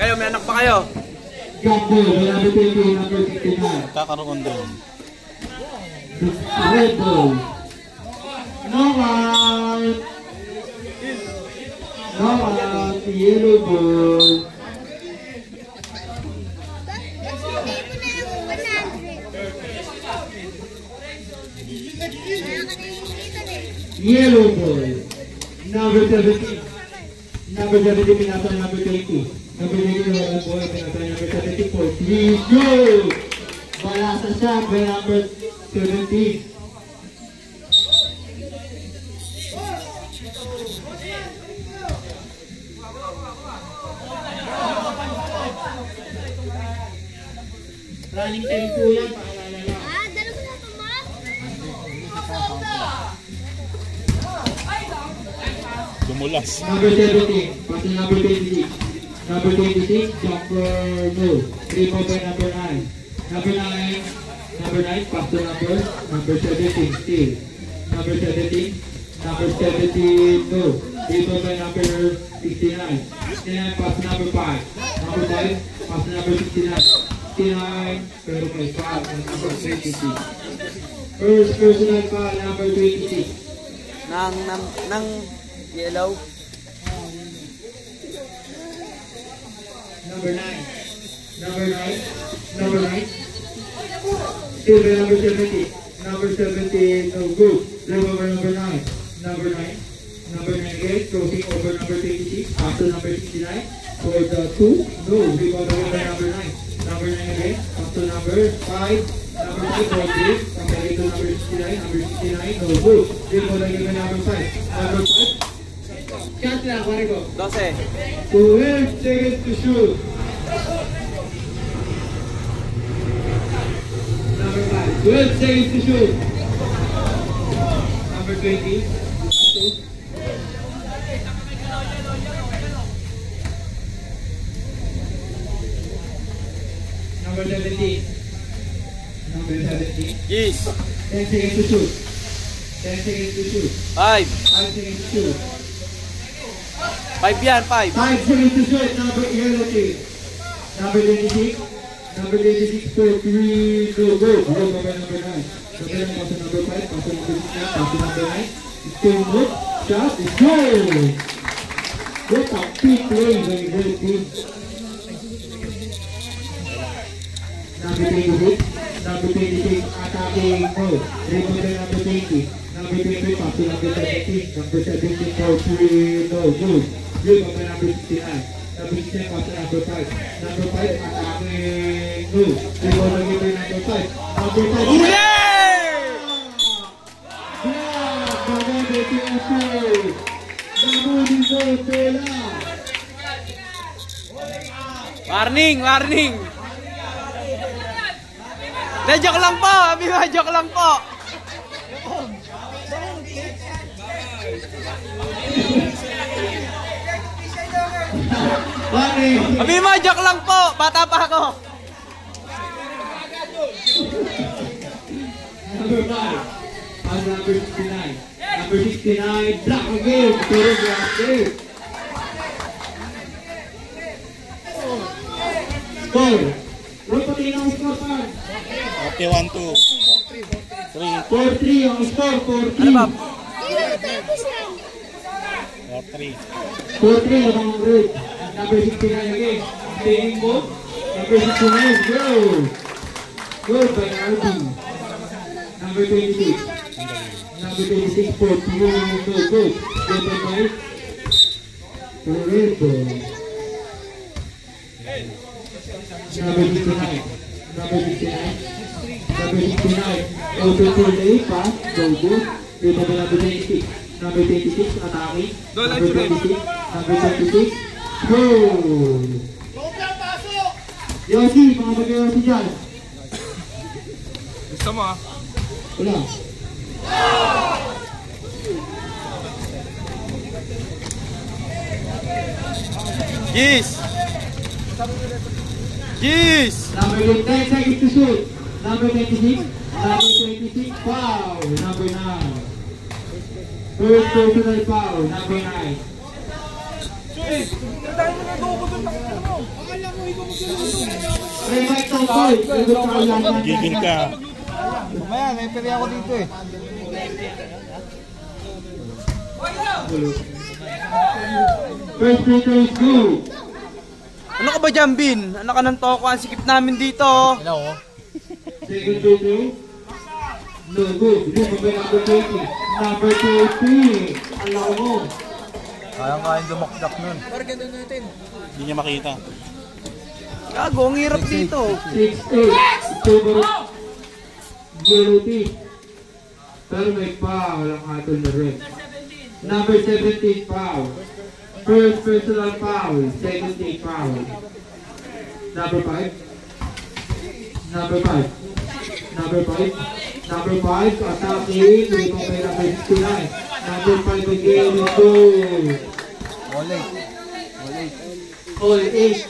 Kayo, may anak pa kayo? Gamble, number 20, number 69. Kakaroon din. Red ball. No out. No out. Yellow ball. Yellow ball. Number 17. Number 17 pinatay number 20. Number 20 wala po pinatay number 74. Please go! Balasa siya by number 17. Running time po yan, paalala lang. Dalawa na ito, ma? Dumulas. Number 17, pati number 26. Number 26, jumper no. 3 po by number 9. Number 9, pass to number 17, still. Number 17, no. 3 po by number 69. 69, pass to number 5. Number 5, pass to number 69. 69, pero may foul on number 26. First personal foul, number 26. Nang yellow. Number 9. Still by number 70. Number 70, no good. Drive over number 9. Number 9 again, crossing over number 26. After number 69. For the 2, no. Drive over number 9. Number 9 again, up to number 5. Number 5, for 3. Compare to number 69. Number 69, no good. Drive over again number 5. Number 5. Chance na, pare ko. 12. 12 seconds to shoot. Number 5. 12 seconds to shoot. Number 20. Number 17. Number 17. Yes. 10 seconds to shoot. 10 seconds to shoot. 5. 5 seconds to shoot. 5 yan, 5. 5 seconds to shoot. Number 11. Number 26. Number 26 for 3. Go, go. Go by number 9. Number 9 pass to number 5. Pass to number 6. Pass to number 9. Still good. Shot. It's goal. What a big play by the great team. Number 26. Number 26 attacking no. Rebound by number 20. Number 20 pass to number 17. Number 17 for 3. No, good. Rebound by number 69. Number 69 pass to number 5. Number 5 attacking no. Rebound again by number 5. Number 5. Yeah! Maganda TFC! Namuli mo, Tela! Warning! De, joke lang po! Abiba, joke lang po! Abiba, joke lang po! Bata pa ako! Number 5. And number 69. Number 69, block again. Pero block again. Score. Roy, pati ang score pa. Okay, 1-2. 4-3 ang score. 4-3. Ano ba? 4-3. 4-3 ang red. Number 69 again. Staying move. Number 69, go. Goal by RB. Number 26. Number 26 for 2. No good. Number 5. For red ball. Number 69. Number 69. Open for the pass. Go good. Rebound by number 26. Number 26 attacking. Number 26. Number 26. Goal. Yossi, mga mag-Yossi dyan. Gusto mo ah? Wala. Yes! Number 10 seconds to shoot. Number 26. Number 26. Foul. Number 9. First personal foul. Number 9. Revive to boy. Gigil ka. Mamaya, may peri ako dito eh. First free throw is good. Ano ka ba dyan, Bin? Ano ka ng toko? Ang sikip namin dito. Second free throw. No good. Remove by number 20. Number 20. Ang lako mo. Kayang-kayang dumakdak nun. Hindi niya makita. Gago, ang hirap dito. 6-8. Favorite. Yellow team. Pero may foul. Ang hatol na rin. Number 17 foul. First personal foul. Second team foul. Number 5. Number 5. Number 5. Number 5. Attacking. Remove by number 69. Number 5 again. Goal. All 8.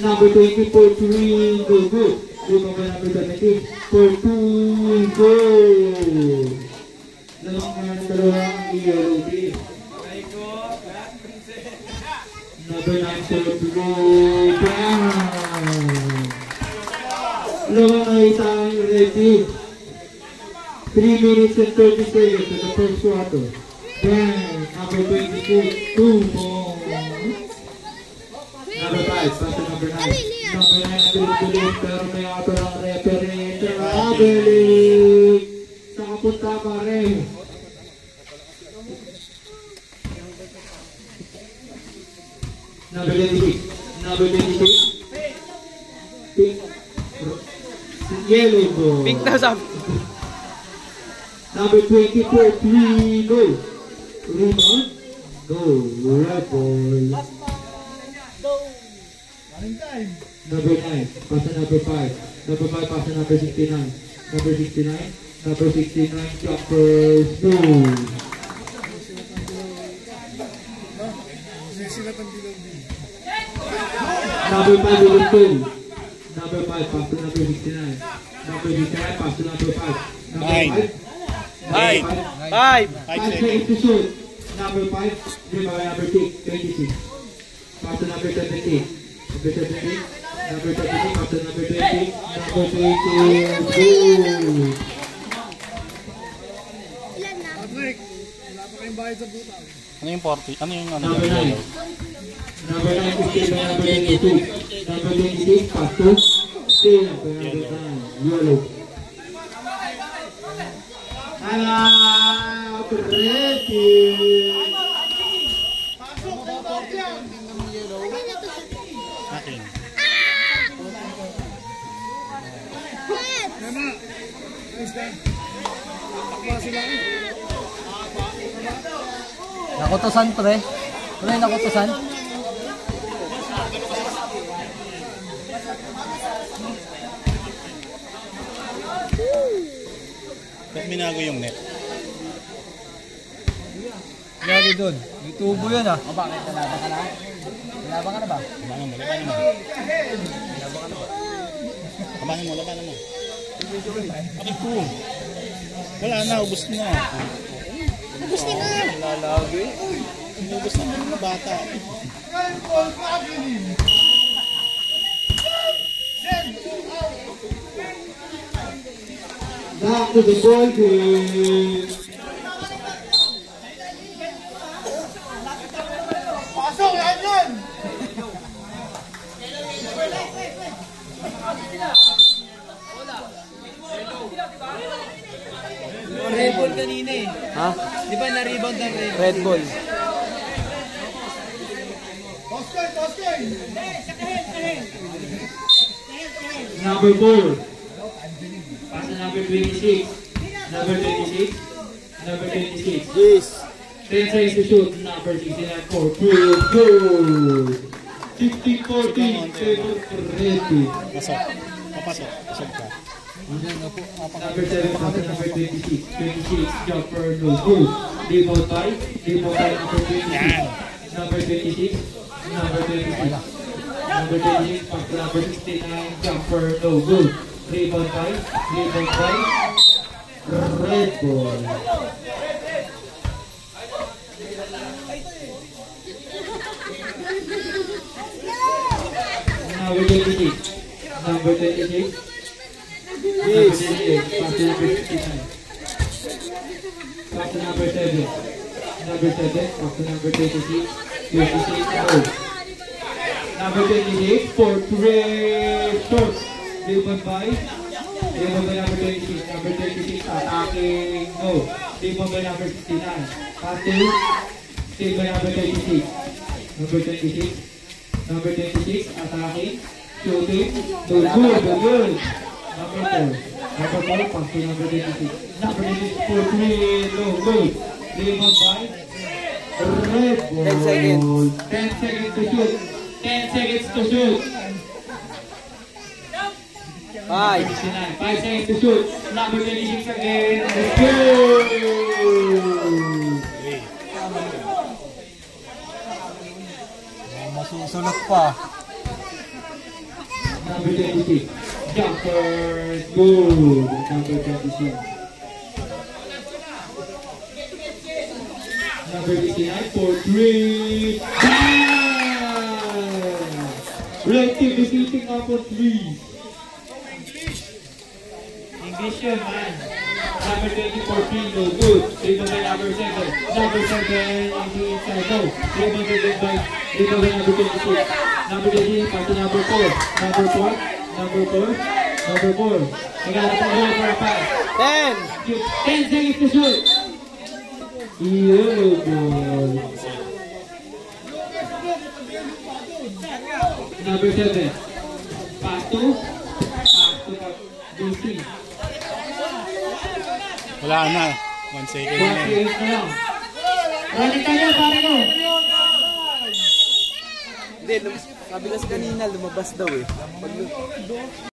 Number 20 for 3. Go good. Remove by number 17. For 2. Goal. Dalawang yellow team. Number 9 for blue. Bang! Dalawang isang red team. 3 minutes and 30 seconds in the first quarter. Bang! Number 22. 2 more. Number 5. Pass to number 9. Number 9 ang bilis-bilis. Pero may ato ng referee. Traveling! Nakapunta pa rin. Number 26. Number 26. Pink. Yellow ball. Pink na sabi. Number 24. 3. Go. Rebound. Go. Red ball. Number 9. Pass to number 5. Number 5 pass to number 69. Number 69. Number 69, jumpers, no. Number 5, will go. Number 5, pass to number 69. Number 69, pass to number 5. Number 5. 5. 5 seconds to shoot. Number 5, rebound number 6, 26. Pass to number 17. Number 17. Number 17, pass to number 20. Number 20, goal. Ano yung 40? Ano yung ano? Number 9. Number 9 is still by number 22. Number 26, pass to. Still by number 9. Yellow. Out. Ready. Akin. Nakutusan pre. Ano yung nakutusan? Ba't minago yung net? Lagi doon. May tubo yun ah. O bakit? Nalaban ka na? Nalaban ka na ba? Labanan mo, labanan mo. Labanan mo, labanan mo. Bakit po? Wala na, ubos na. Ubos na nga. Lalagi. Ubos na mga bata. Back to the ball game. Pasok, yan yan! Red Bull kanina eh. Ha? Di ba na-rebound ng Red Bull? Red Bull. Number 4. Pass to number 26. Number 26. Number 26. Yes. 10 seconds to shoot. Number 69 for good. Goal. 15-14. Favor ready. Pasok. Papasok. Pasok ka. Number 7 pass to number 26. 26 jumper no good. Rebound by number 26. Number 26. Number 26. Number 26 pass to number 69 jumper no good. Rebound by Red Bull. number 26. Number 26. Number 28. Pass to number 59. Pass to number 7. Number 7. Pass to number 26. 26. Oh. Number 26. For 3 short. Ribbon by number 26. Number 26. Attacking. No. Ribbon by number 69. Pass to Stay by number 26. Number 26. Number 26. Attacking. Shooting. Good. Number 4. Number 4. Pass to number 26. Number 26 for 3. No. Good. Ribbon by red ball. 10 seconds. 10 seconds to shoot. 10 seconds to shoot. 5. 5 seconds to shoot. Number 26 again. Good. Masusulot pa. Number 26. Jumper. Good. Number 26. Number 59 for 3. Red team is hitting up on 3. English yun, man. Number 24, no good. Rebound by number 7. Number 7 on the inside, no. Rebound by number 26. Number 26, pass to number 4. Number 4. Number 4. Number 4. Naghanap ang goal for a pass. 10. 10 seconds to shoot. Yellow ball. Number 7. Pass to Lucy. Wala na. 1 second na. 1 seconds na lang. Running tayo, pare ko. Hindi, sabi kasi kanina lumabas daw eh.